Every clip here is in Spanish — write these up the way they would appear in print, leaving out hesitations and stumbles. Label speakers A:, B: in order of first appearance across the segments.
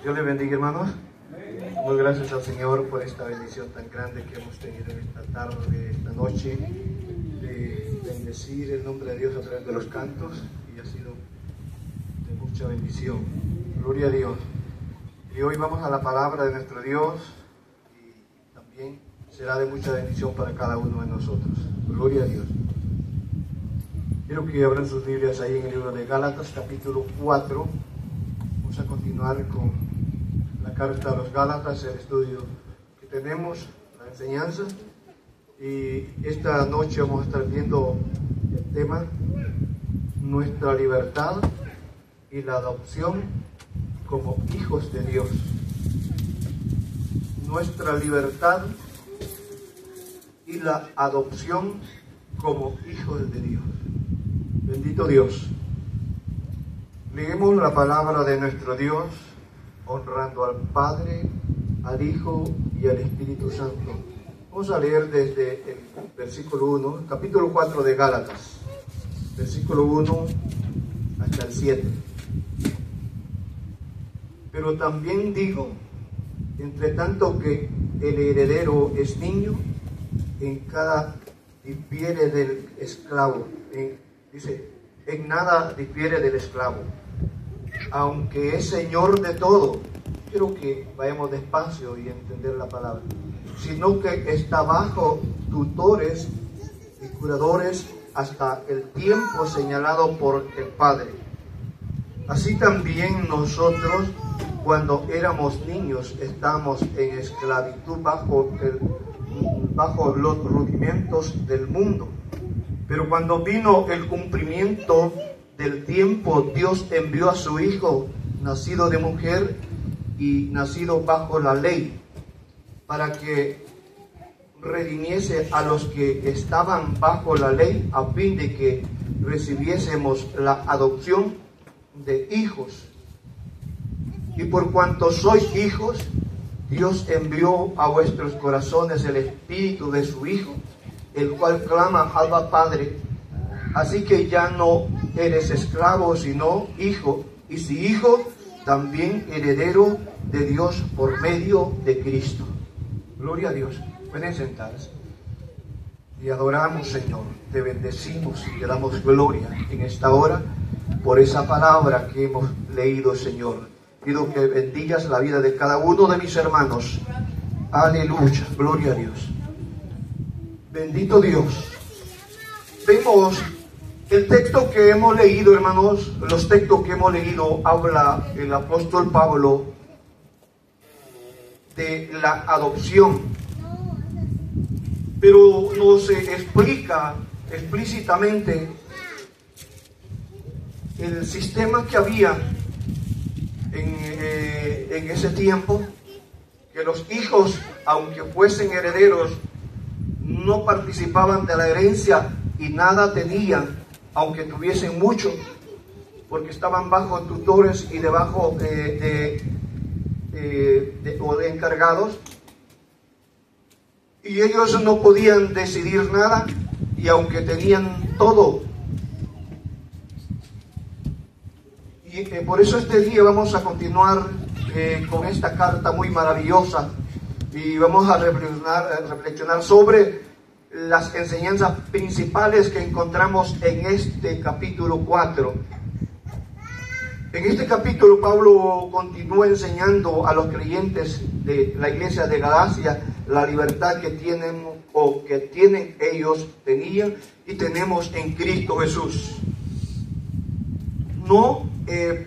A: Dios le bendiga, hermanos. Muy gracias al Señor por esta bendición tan grande que hemos tenido en esta tarde, esta noche, de bendecir el nombre de Dios a través de los cantos, y ha sido de mucha bendición. Gloria a Dios. Y hoy vamos a la palabra de nuestro Dios, y también será de mucha bendición para cada uno de nosotros. Gloria a Dios. Quiero que abran sus Biblias ahí en el libro de Gálatas, capítulo 4. Vamos a continuar con la carta a los Gálatas, el estudio que tenemos, la enseñanza. Y esta noche vamos a estar viendo el tema: nuestra libertad y la adopción como hijos de Dios. Nuestra libertad y la adopción como hijos de Dios. Bendito Dios. Leemos la palabra de nuestro Dios, honrando al Padre, al Hijo y al Espíritu Santo. Vamos a leer desde el versículo 1, capítulo 4 de Gálatas, versículo 1 hasta el 7. Pero también digo, entre tanto que el heredero es niño, en cada difiere del esclavo. Dice, en nada difiere del esclavo, aunque es señor de todo. Quiero que vayamos despacio y entender la palabra. Sino que está bajo tutores y curadores hasta el tiempo señalado por el Padre. Así también nosotros, cuando éramos niños, estamos en esclavitud bajo los rudimentos del mundo. Pero cuando vino el cumplimiento del tiempo, Dios envió a su Hijo, nacido de mujer y nacido bajo la ley, para que redimiese a los que estaban bajo la ley, a fin de que recibiésemos la adopción de hijos. Y por cuanto sois hijos, Dios envió a vuestros corazones el Espíritu de su Hijo, el cual clama: Abba, Padre. Así que ya no eres esclavo, sino hijo, y si hijo, también heredero de Dios por medio de Cristo. Gloria a Dios. Pueden sentarse. Y adoramos, Señor, te bendecimos y te damos gloria en esta hora por esa palabra que hemos leído, Señor. Pido que bendigas la vida de cada uno de mis hermanos. Aleluya, gloria a Dios. Bendito Dios. Vemos el texto que hemos leído, hermanos. Los textos que hemos leído, habla el apóstol Pablo de la adopción, pero nos explica explícitamente el sistema que había en ese tiempo, que los hijos, aunque fuesen herederos, no participaban de la herencia y nada tenían, aunque tuviesen mucho, porque estaban bajo tutores y debajo de encargados, y ellos no podían decidir nada, y aunque tenían todo. Y por eso este día vamos a continuar con esta carta muy maravillosa, y vamos a reflexionar sobre las enseñanzas principales que encontramos en este capítulo 4. En este capítulo Pablo continúa enseñando a los creyentes de la iglesia de Galacia la libertad que tienen, o que tienen ellos, tenían y tenemos en Cristo Jesús. No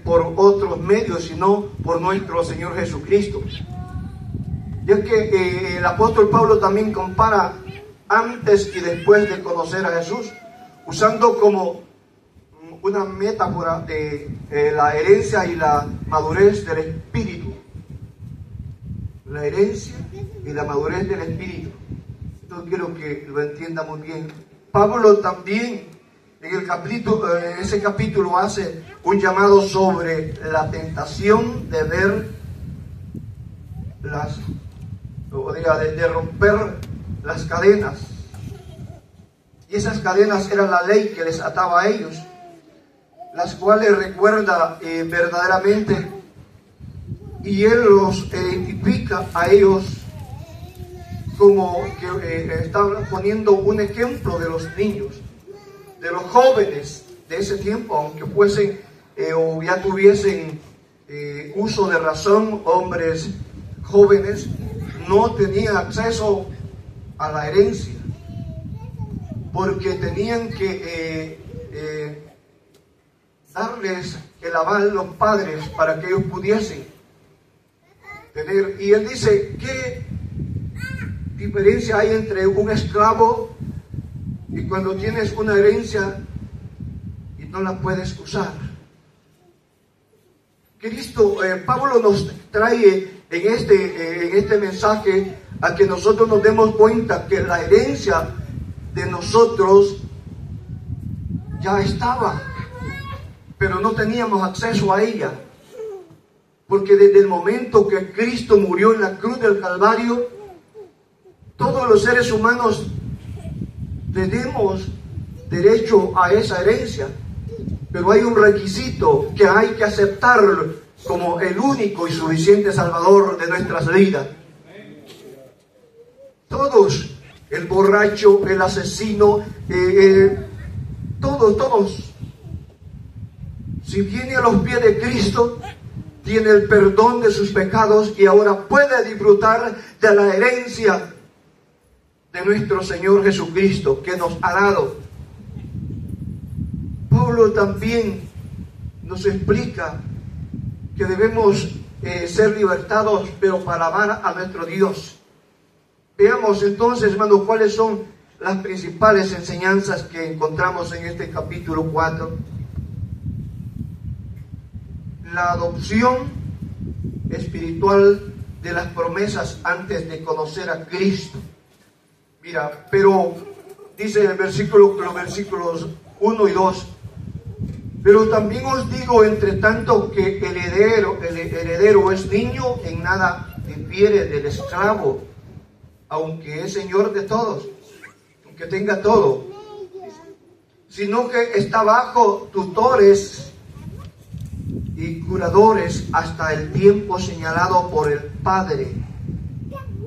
A: por otros medios, sino por nuestro Señor Jesucristo. Ya que el apóstol Pablo también compara antes y después de conocer a Jesús, usando como una metáfora de la herencia y la madurez del Espíritu. La herencia y la madurez del Espíritu. Esto quiero que lo entienda muy bien. Pablo también en ese capítulo hace un llamado sobre la tentación de ver de romper las cadenas. Y esas cadenas eran la ley que les ataba a ellos, las cuales recuerda verdaderamente y él los identifica a ellos como que están poniendo un ejemplo de los niños, de los jóvenes de ese tiempo, aunque fuesen o ya tuviesen uso de razón. Hombres jóvenes no tenían acceso a la herencia, porque tenían que darles el aval los padres para que ellos pudiesen tener. Y él dice, ¿qué diferencia hay entre un esclavo y cuando tienes una herencia y no la puedes usar? Pablo nos trae en este mensaje a que nosotros nos demos cuenta que la herencia de nosotros ya estaba, pero no teníamos acceso a ella, porque desde el momento que Cristo murió en la cruz del Calvario, todos los seres humanos tenemos derecho a esa herencia, pero hay un requisito que hay que aceptar como el único y suficiente Salvador de nuestras vidas. Todos, el borracho, el asesino, todos, si viene a los pies de Cristo, tiene el perdón de sus pecados y ahora puede disfrutar de la herencia de nuestro Señor Jesucristo que nos ha dado. Pablo también nos explica que debemos ser libertados, pero para amar a nuestro Dios. Veamos entonces, hermanos, cuáles son las principales enseñanzas que encontramos en este capítulo 4. La adopción espiritual de las promesas antes de conocer a Cristo. Mira, pero dice en los versículos 1 y 2, pero también os digo, entre tanto, que el heredero es niño, en nada difiere del esclavo, aunque es señor de todos, aunque tenga todo, sino que está bajo tutores y curadores hasta el tiempo señalado por el Padre,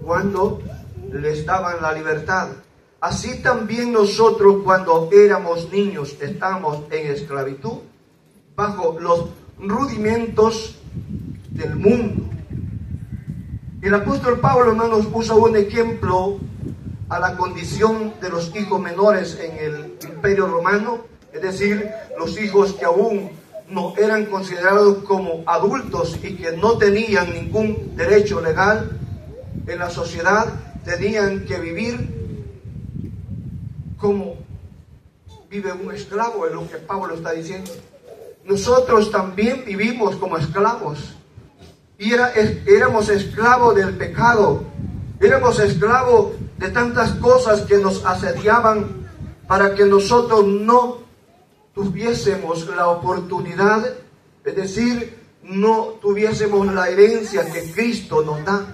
A: cuando les daban la libertad. Así también nosotros, cuando éramos niños, estábamos en esclavitud, bajo los rudimentos del mundo. El apóstol Pablo, hermanos, usa un ejemplo a la condición de los hijos menores en el Imperio Romano, es decir, los hijos que aún no eran considerados como adultos y que no tenían ningún derecho legal en la sociedad, tenían que vivir como vive un esclavo, es lo que Pablo está diciendo. Nosotros también vivimos como esclavos. Y éramos esclavos del pecado. Éramos esclavos de tantas cosas que nos asediaban para que nosotros no tuviésemos la oportunidad, es decir, no tuviésemos la herencia que Cristo nos da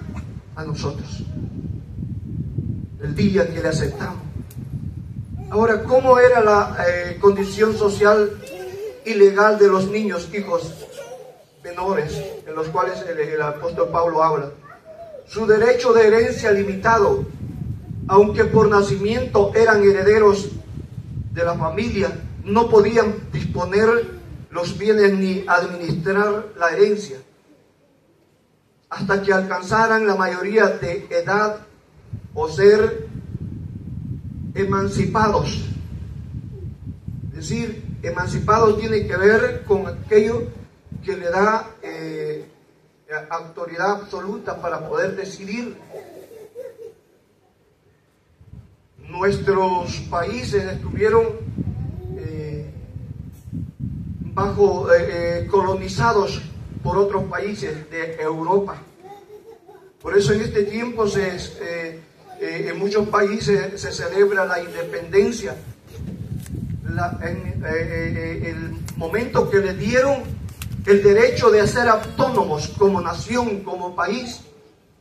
A: a nosotros el día que le aceptamos. Ahora, ¿cómo era la condición social y legal de los niños, hijos menores, en los cuales el apóstol Pablo habla? Su derecho de herencia limitado, aunque por nacimiento eran herederos de la familia, no podían disponer los bienes ni administrar la herencia hasta que alcanzaran la mayoría de edad o ser emancipados. Es decir, emancipados tiene que ver con aquello que le da autoridad absoluta para poder decidir. Nuestros países estuvieron colonizados por otros países de Europa. Por eso en este tiempo en muchos países se celebra la independencia. El momento que le dieron el derecho de ser autónomos como nación, como país,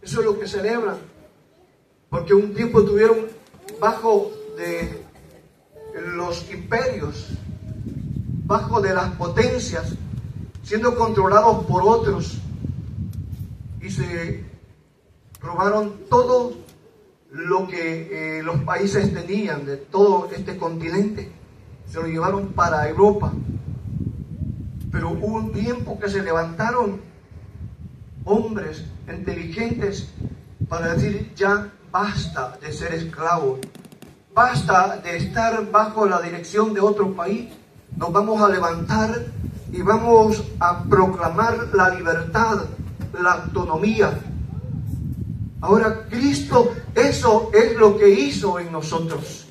A: eso es lo que celebran. Porque un tiempo estuvieron bajo de los imperios, bajo de las potencias, siendo controlados por otros. y se robaron todo lo que los países tenían de todo este continente. Se lo llevaron para Europa. Pero hubo un tiempo que se levantaron hombres inteligentes para decir: ya basta de ser esclavos, basta de estar bajo la dirección de otro país. Nos vamos a levantar y vamos a proclamar la libertad, la autonomía. Ahora Cristo, eso es lo que hizo en nosotros.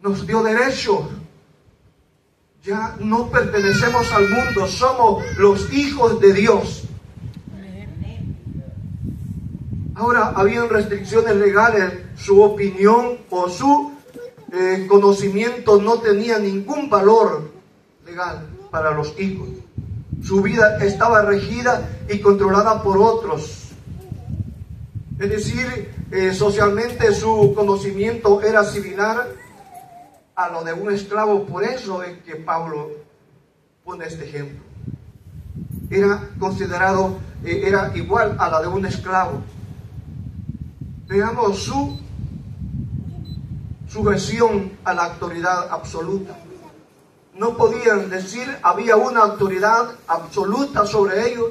A: Nos dio derechos. Ya no pertenecemos al mundo, somos los hijos de Dios. Ahora, habían restricciones legales, su opinión o su conocimiento no tenía ningún valor legal para los hijos. Su vida estaba regida y controlada por otros. Es decir, socialmente su conocimiento era similar a lo de un esclavo. Por eso es que Pablo pone este ejemplo. Era considerado, era igual a la de un esclavo. Veamos su sujeción a la autoridad absoluta. No podían decir, había una autoridad absoluta sobre ellos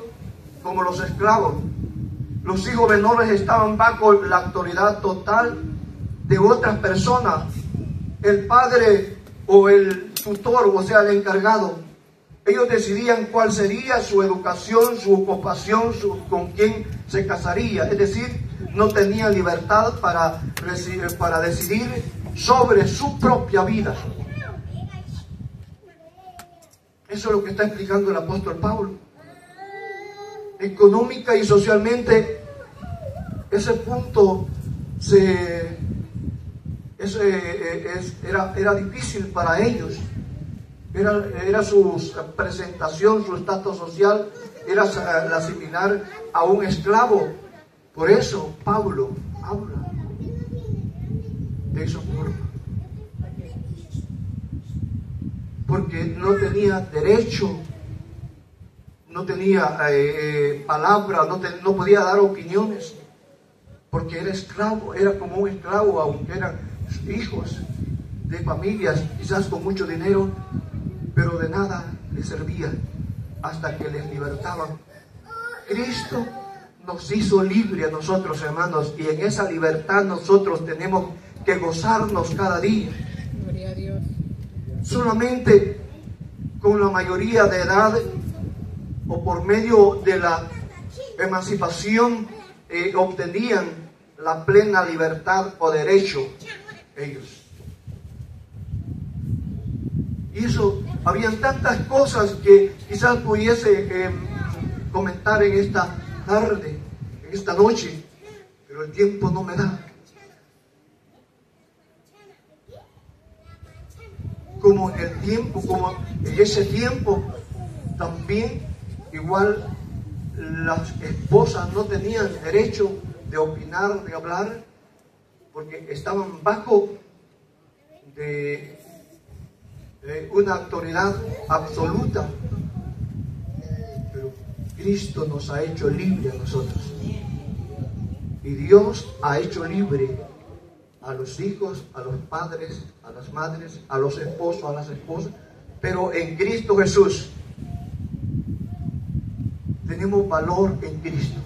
A: como los esclavos. Los hijos menores estaban bajo la autoridad total de otras personas. El padre o el tutor, o sea, el encargado, ellos decidían cuál sería su educación, su ocupación, con quién se casaría. Es decir, no tenía libertad para decidir sobre su propia vida. Eso es lo que está explicando el apóstol Pablo. Económica y socialmente, ese punto era difícil para ellos. Era su presentación, su estatus social, era la similar a un esclavo. Por eso Pablo habla de esa forma. Porque no tenía derecho, no tenía palabra, no podía dar opiniones, porque era esclavo, era como un esclavo, aunque eran hijos de familias, quizás con mucho dinero, pero de nada les servía hasta que les libertaban. Cristo nos hizo libre a nosotros, hermanos, y en esa libertad nosotros tenemos que gozarnos cada día.
B: Gloria a Dios.
A: Solamente con la mayoría de edad o por medio de la emancipación obtenían la plena libertad o derecho ellos. Y eso, habían tantas cosas que quizás pudiese comentar en esta tarde, en esta noche, pero el tiempo no me da. Como en el tiempo, como en ese tiempo, también igual las esposas no tenían derecho de opinar, de hablar, porque estaban bajo de una autoridad absoluta. Pero Cristo nos ha hecho libre a nosotros, y Dios ha hecho libre a los hijos, a los padres, a las madres, a los esposos, a las esposas. Pero en Cristo Jesús tenemos valor en Cristo.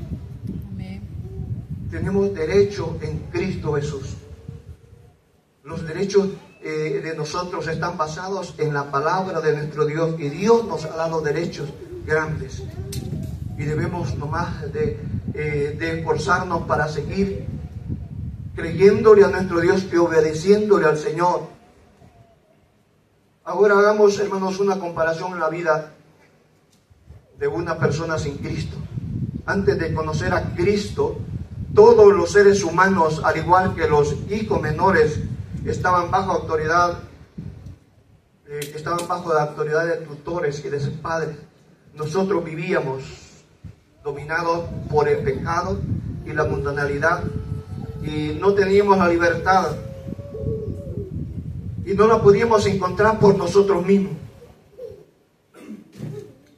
B: Amén.
A: Tenemos derecho en Cristo Jesús. Los derechos de nosotros están basados en la palabra de nuestro Dios, y Dios nos ha dado derechos grandes, y debemos nomás de esforzarnos para seguir creyéndole a nuestro Dios y obedeciéndole al Señor. Ahora hagamos, hermanos, una comparación en la vida de una persona sin Cristo. Antes de conocer a Cristo, todos los seres humanos, al igual que los hijos menores, estaban bajo autoridad, estaban bajo la autoridad de tutores y de sus padres. Nosotros vivíamos dominados por el pecado y la mundanalidad, y no teníamos la libertad, y no la podíamos encontrar por nosotros mismos,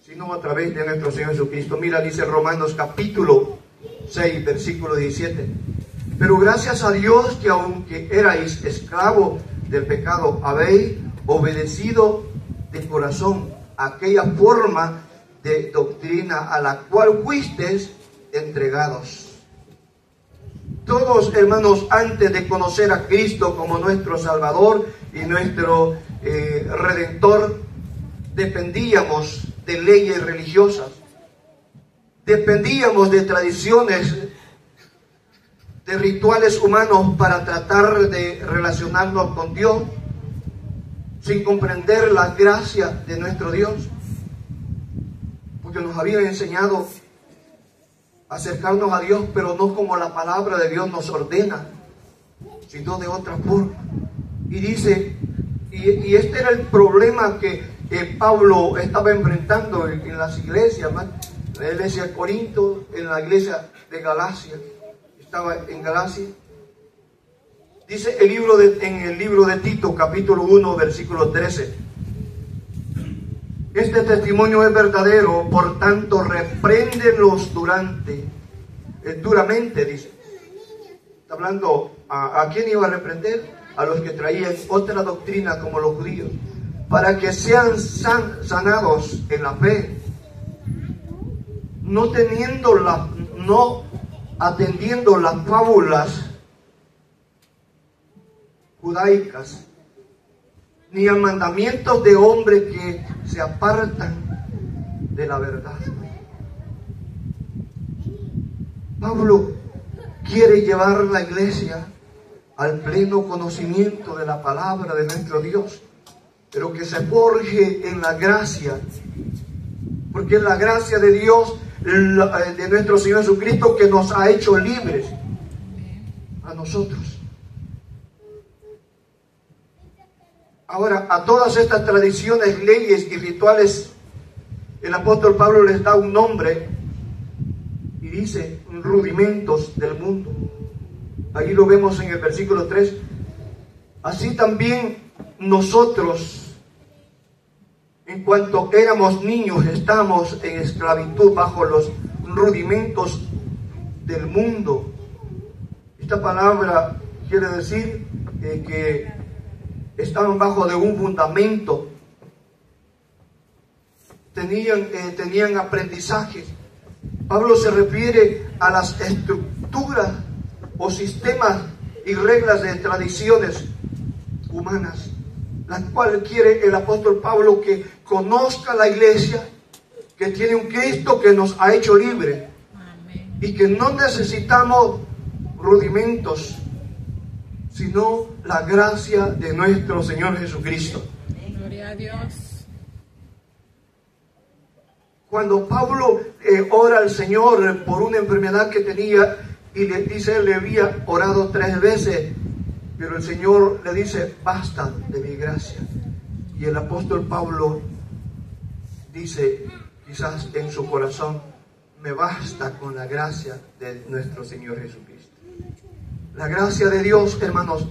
A: sino no a través de nuestro Señor Jesucristo. Mira, dice Romanos capítulo 6, versículo 17. Pero gracias a Dios que aunque erais esclavos del pecado, habéis obedecido de corazón aquella forma de doctrina a la cual fuisteis entregados. Todos, hermanos, antes de conocer a Cristo como nuestro Salvador y nuestro Redentor, dependíamos de leyes religiosas, dependíamos de tradiciones, de rituales humanos para tratar de relacionarnos con Dios, sin comprender la gracia de nuestro Dios, porque nos habían enseñado a acercarnos a Dios, pero no como la palabra de Dios nos ordena, sino de otra forma. Y dice, y este era el problema que Pablo estaba enfrentando en las iglesias, en la iglesia de Corinto, en la iglesia de Galacia. Estaba en Galacia. Dice en el libro de Tito, capítulo 1, versículo 13. Este testimonio es verdadero, por tanto, repréndelos duramente, dice. Está hablando, ¿a quién iba a reprender? A los que traían otra doctrina como los judíos, para que sean sanados en la fe, no atendiendo las fábulas judaicas, ni a mandamientos de hombres que se apartan de la verdad. Pablo quiere llevar la iglesia al pleno conocimiento de la palabra de nuestro Dios, pero que se forje en la gracia, porque es la gracia de Dios, de nuestro Señor Jesucristo, que nos ha hecho libres a nosotros. Ahora, a todas estas tradiciones, leyes y rituales, el apóstol Pablo les da un nombre y dice rudimentos del mundo. Ahí lo vemos en el versículo 3. Así también nosotros, en cuanto éramos niños, estamos en esclavitud bajo los rudimentos del mundo. Esta palabra quiere decir que estaban bajo de un fundamento, tenían aprendizajes. Pablo se refiere a las estructuras o sistemas y reglas de tradiciones humanas, las cuales quiere el apóstol Pablo que conozca la iglesia, que tiene un Cristo que nos ha hecho libres y que no necesitamos rudimentos, sino la gracia de nuestro Señor Jesucristo.
B: Gloria a Dios.
A: Cuando Pablo ora al Señor por una enfermedad que tenía, y le dice, le había orado 3 veces, pero el Señor le dice, basta de mi gracia. Y el apóstol Pablo dice, quizás en su corazón, me basta con la gracia de nuestro Señor Jesucristo. La gracia de Dios, hermanos,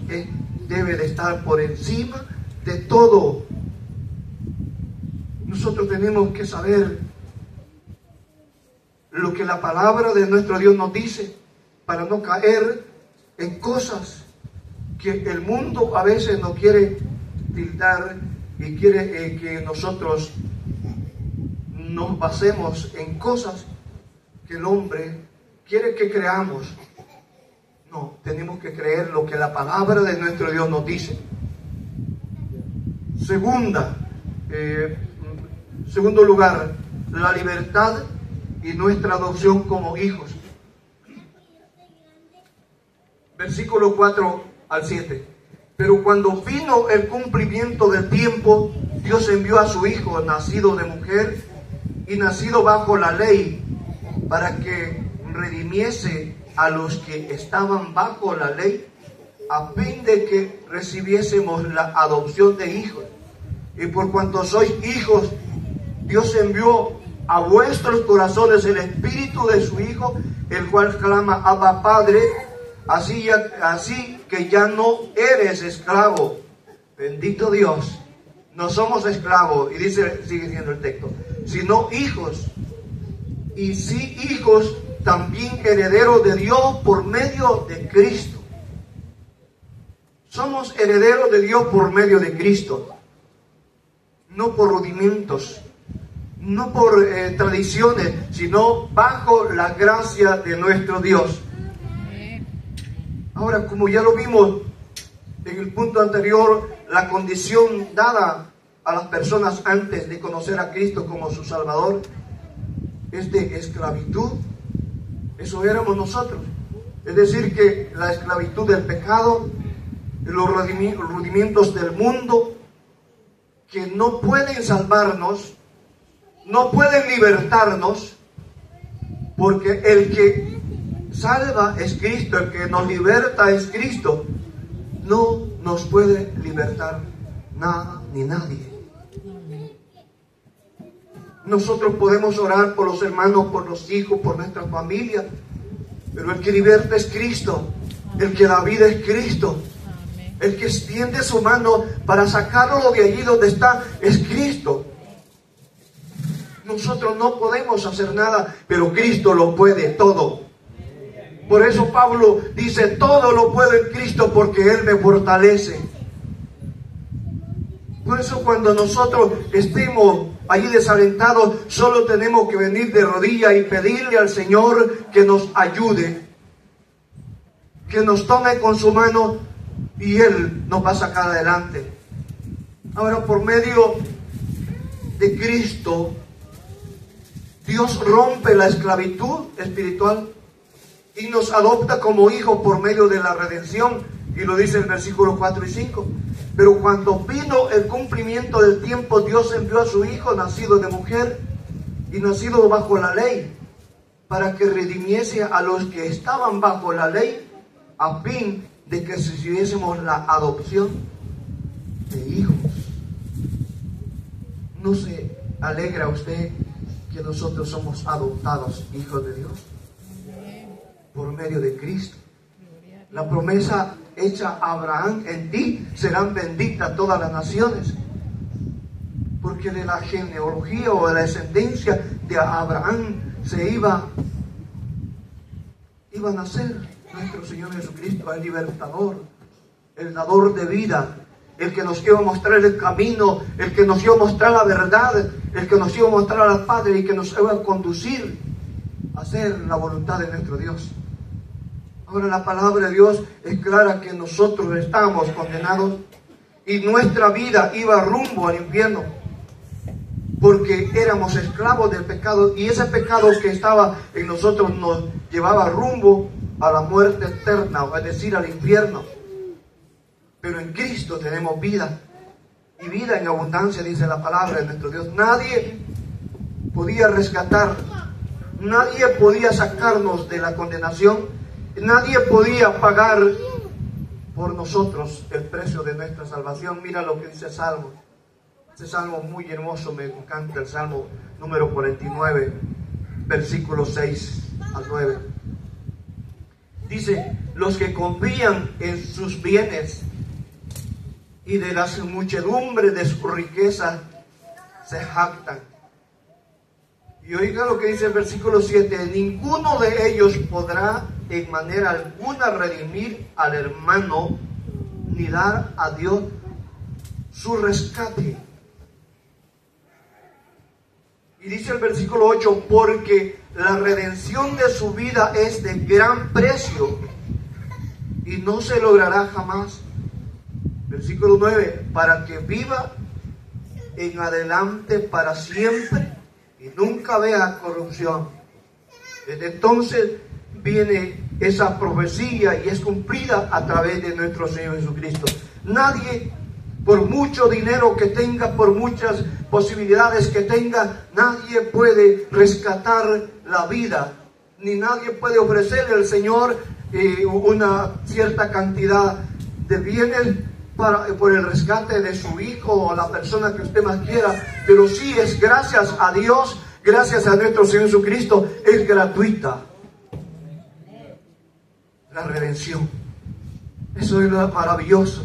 A: debe de estar por encima de todo. Nosotros tenemos que saber lo que la palabra de nuestro Dios nos dice, para no caer en cosas que el mundo a veces nos quiere tildar y quiere que nosotros nos basemos en cosas que el hombre quiere que creamos. No, tenemos que creer lo que la palabra de nuestro Dios nos dice. Segundo lugar, la libertad y nuestra adopción como hijos. Versículo 4 al 7. Pero cuando vino el cumplimiento del tiempo, Dios envió a su Hijo, nacido de mujer y nacido bajo la ley, para que redimiese a los que estaban bajo la ley, a fin de que recibiésemos la adopción de hijos. Y por cuanto sois hijos, Dios envió a vuestros corazones el espíritu de su Hijo, el cual clama, Abba, Padre. Así que ya no eres esclavo. Bendito Dios. No somos esclavos. Y dice, sigue diciendo el texto, sino hijos. Y si hijos, también herederos de Dios por medio de Cristo. Somos herederos de Dios por medio de Cristo. No por rudimentos, no por tradiciones, sino bajo la gracia de nuestro Dios. Ahora, como ya lo vimos en el punto anterior, la condición dada a las personas antes de conocer a Cristo como su Salvador es de esclavitud. Eso éramos nosotros. Es decir, que la esclavitud del pecado, los rudimentos del mundo, que no pueden salvarnos, no pueden libertarnos, porque el que salva es Cristo, el que nos liberta es Cristo. No nos puede libertar nada ni nadie. Nosotros podemos orar por los hermanos, por los hijos, por nuestra familia, pero el que liberta es Cristo, el que da vida es Cristo. El que extiende su mano para sacarlo de allí donde está es Cristo. Nosotros no podemos hacer nada, pero Cristo lo puede todo. Por eso Pablo dice, todo lo puedo en Cristo porque Él me fortalece. Por eso cuando nosotros estemos allí desalentados, solo tenemos que venir de rodillas y pedirle al Señor que nos ayude, que nos tome con su mano, y Él nos va a sacar adelante. Ahora, por medio de Cristo, Dios rompe la esclavitud espiritual y nos adopta como hijos por medio de la redención. Y lo dice el versículo 4 y 5. Pero cuando vino el cumplimiento del tiempo, Dios envió a su Hijo, nacido de mujer y nacido bajo la ley, para que redimiese a los que estaban bajo la ley, a fin de que recibiésemos la adopción de hijos. ¿No se alegra usted que nosotros somos adoptados hijos de Dios por medio de Cristo? La promesa hecha a Abraham: en ti serán benditas todas las naciones, porque de la genealogía o de la descendencia de Abraham se iba a nacer nuestro Señor Jesucristo, el libertador, el dador de vida, el que nos iba a mostrar el camino, el que nos iba a mostrar la verdad, el que nos iba a mostrar al Padre y que nos iba a conducir a hacer la voluntad de nuestro Dios. Ahora, la palabra de Dios es clara que nosotros estábamos condenados y nuestra vida iba rumbo al infierno, porque éramos esclavos del pecado, y ese pecado que estaba en nosotros nos llevaba rumbo a la muerte eterna, es decir, al infierno. Pero en Cristo tenemos vida, y vida en abundancia, dice la palabra de nuestro Dios. Nadie podía rescatar, nadie podía sacarnos de la condenación, nadie podía pagar por nosotros el precio de nuestra salvación. Mira lo que dice Salmo. Este salmo muy hermoso, me encanta, el Salmo número 49, versículos 6 al 9. Dice: los que confían en sus bienes y de las muchedumbres de su riqueza se jactan. Y oiga lo que dice el versículo 7: ninguno de ellos podrá en manera alguna redimir al hermano, ni dar a Dios su rescate. Y dice el versículo 8: porque la redención de su vida es de gran precio y no se logrará jamás. Versículo 9: para que viva en adelante para siempre y nunca vea corrupción. Desde entonces viene esa profecía y es cumplida a través de nuestro Señor Jesucristo. Nadie, por mucho dinero que tenga, por muchas posibilidades que tenga, nadie puede rescatar la vida, ni nadie puede ofrecerle al Señor una cierta cantidad de bienes por el rescate de su hijo o la persona que usted más quiera. Pero sí es gracias a Dios, gracias a nuestro Señor Jesucristo, es gratuita la redención. Eso es lo maravilloso,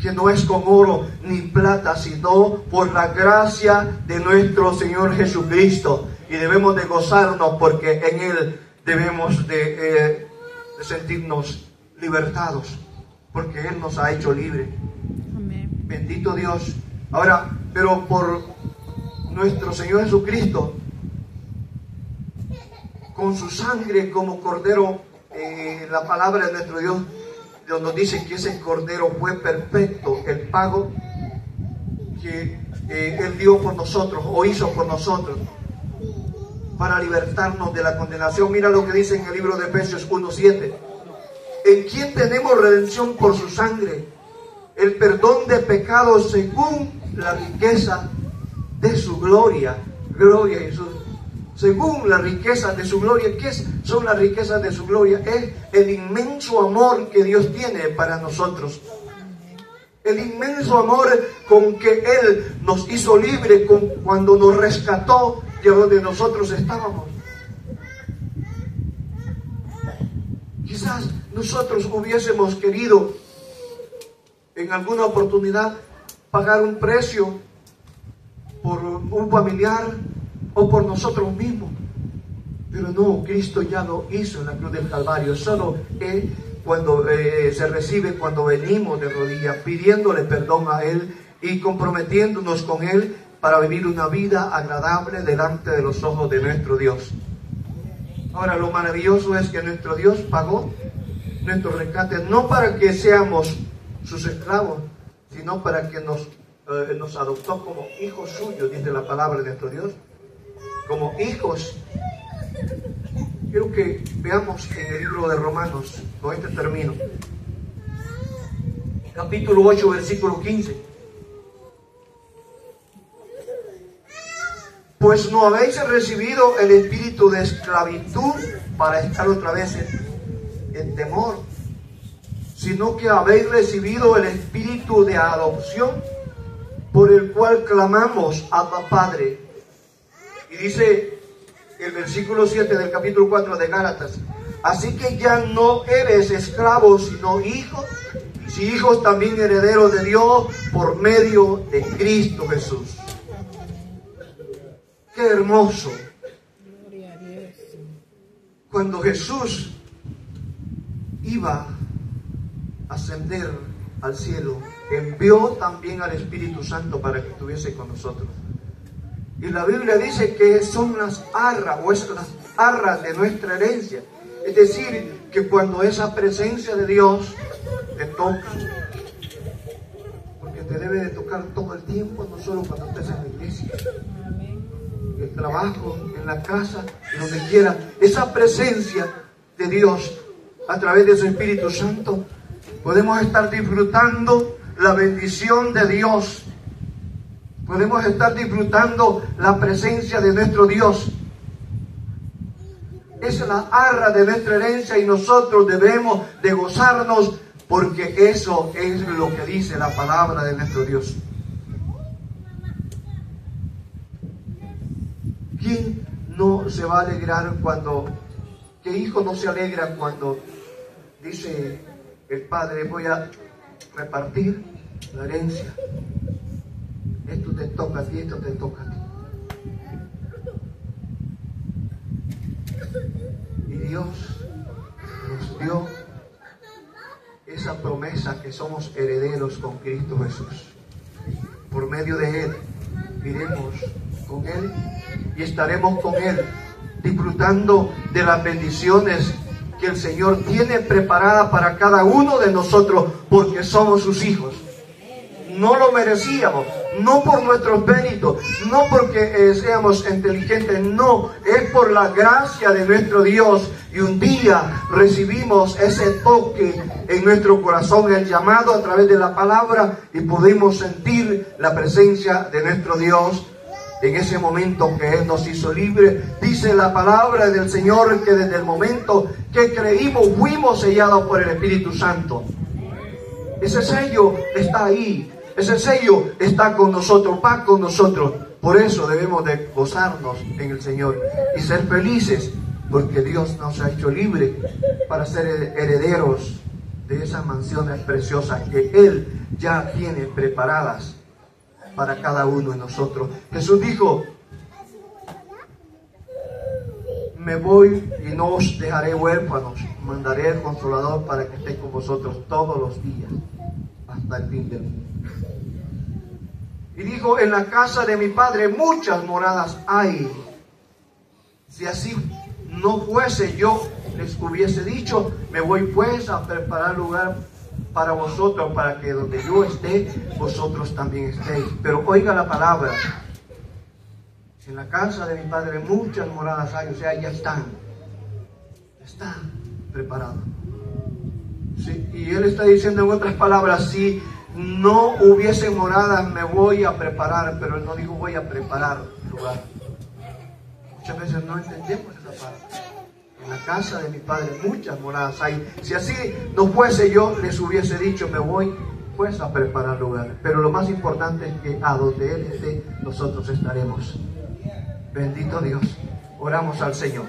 A: que no es con oro ni plata, sino por la gracia de nuestro Señor Jesucristo. Y debemos de gozarnos porque en Él debemos de sentirnos libertados, porque Él nos ha hecho libres.
B: Amén.
A: Bendito Dios. Ahora, pero por nuestro Señor Jesucristo, con su sangre como cordero, la palabra de nuestro Dios nos dice que ese cordero fue perfecto, el pago que Él dio por nosotros o hizo por nosotros para libertarnos de la condenación. Mira lo que dice en el libro de Efesios 1:7: en quien tenemos redención por su sangre, el perdón de pecados según la riqueza de su gloria. Gloria a Jesús. Según la riqueza de su gloria. ¿Qué son las riquezas de su gloria? Es el inmenso amor que Dios tiene para nosotros. El inmenso amor con que Él nos hizo libre cuando nos rescató de donde nosotros estábamos. Quizás nosotros hubiésemos querido en alguna oportunidad pagar un precio por un familiar o por nosotros mismos, pero no, Cristo ya lo hizo en la cruz del Calvario. Solo cuando se recibe, cuando venimos de rodillas pidiéndole perdón a Él y comprometiéndonos con Él para vivir una vida agradable delante de los ojos de nuestro Dios. Ahora, lo maravilloso es que nuestro Dios pagó nuestro rescate no para que seamos sus esclavos, sino para que nos adoptó como hijos suyos, dice la palabra de nuestro Dios, como hijos. Quiero que veamos en el libro de Romanos, con este termino, capítulo 8, versículo 15. Pues no habéis recibido el espíritu de esclavitud para estar otra vez en temor, sino que habéis recibido el espíritu de adopción, por el cual clamamos Abba Padre. Y dice el versículo 7 del capítulo 4 de Gálatas: así que ya no eres esclavo, sino hijo, si hijos también herederos de Dios por medio de Cristo Jesús. ¡Qué hermoso!
B: Gloria a Dios.
A: Cuando Jesús iba a ascender al cielo, envió también al Espíritu Santo para que estuviese con nosotros. Y la Biblia dice que son las arras, o es las arras de nuestra herencia. Es decir, que cuando esa presencia de Dios te toca, porque te debe de tocar todo el tiempo, no solo cuando estés en la iglesia,
B: Amén.
A: en el trabajo, en la casa, en donde quiera, esa presencia de Dios a través de su Espíritu Santo, podemos estar disfrutando la bendición de Dios. Podemos estar disfrutando la presencia de nuestro Dios. Es la arra de nuestra herencia y nosotros debemos de gozarnos, porque eso es lo que dice la palabra de nuestro Dios. ¿Quién no se va a alegrar qué hijo no se alegra cuando dice el padre: voy a repartir la herencia? Esto te toca a ti, esto te toca a ti. Y Dios nos dio esa promesa que somos herederos con Cristo Jesús. Por medio de Él iremos con Él y estaremos con Él, disfrutando de las bendiciones que el Señor tiene preparadas para cada uno de nosotros, porque somos sus hijos. No lo merecíamos, no por nuestros méritos, no porque seamos inteligentes, no, es por la gracia de nuestro Dios. Y un día recibimos ese toque en nuestro corazón, el llamado a través de la palabra, y pudimos sentir la presencia de nuestro Dios. En ese momento que Él nos hizo libre, dice la palabra del Señor que desde el momento que creímos fuimos sellados por el Espíritu Santo. Ese sello está ahí. Ese sello está con nosotros, va con nosotros. Por eso debemos de gozarnos en el Señor y ser felices, porque Dios nos ha hecho libres para ser herederos de esas mansiones preciosas que Él ya tiene preparadas para cada uno de nosotros. Jesús dijo: me voy y no os dejaré huérfanos, mandaré el Consolador para que esté con vosotros todos los días hasta el fin del mundo. Y dijo: en la casa de mi Padre muchas moradas hay. Si así no fuese, yo les hubiese dicho: me voy pues a preparar lugar para vosotros, para que donde yo esté, vosotros también estéis. Pero oiga la palabra: en la casa de mi Padre muchas moradas hay. O sea, ya están preparados. Sí, y Él está diciendo en otras palabras: si no hubiese moradas, me voy a preparar. Pero Él no dijo: voy a preparar lugar. Muchas veces no entendemos esa parte. En la casa de mi Padre muchas moradas hay. Si así no fuese, yo les hubiese dicho: me voy pues a preparar lugar. Pero lo más importante es que a donde Él esté, nosotros estaremos. Bendito Dios. Oramos al Señor.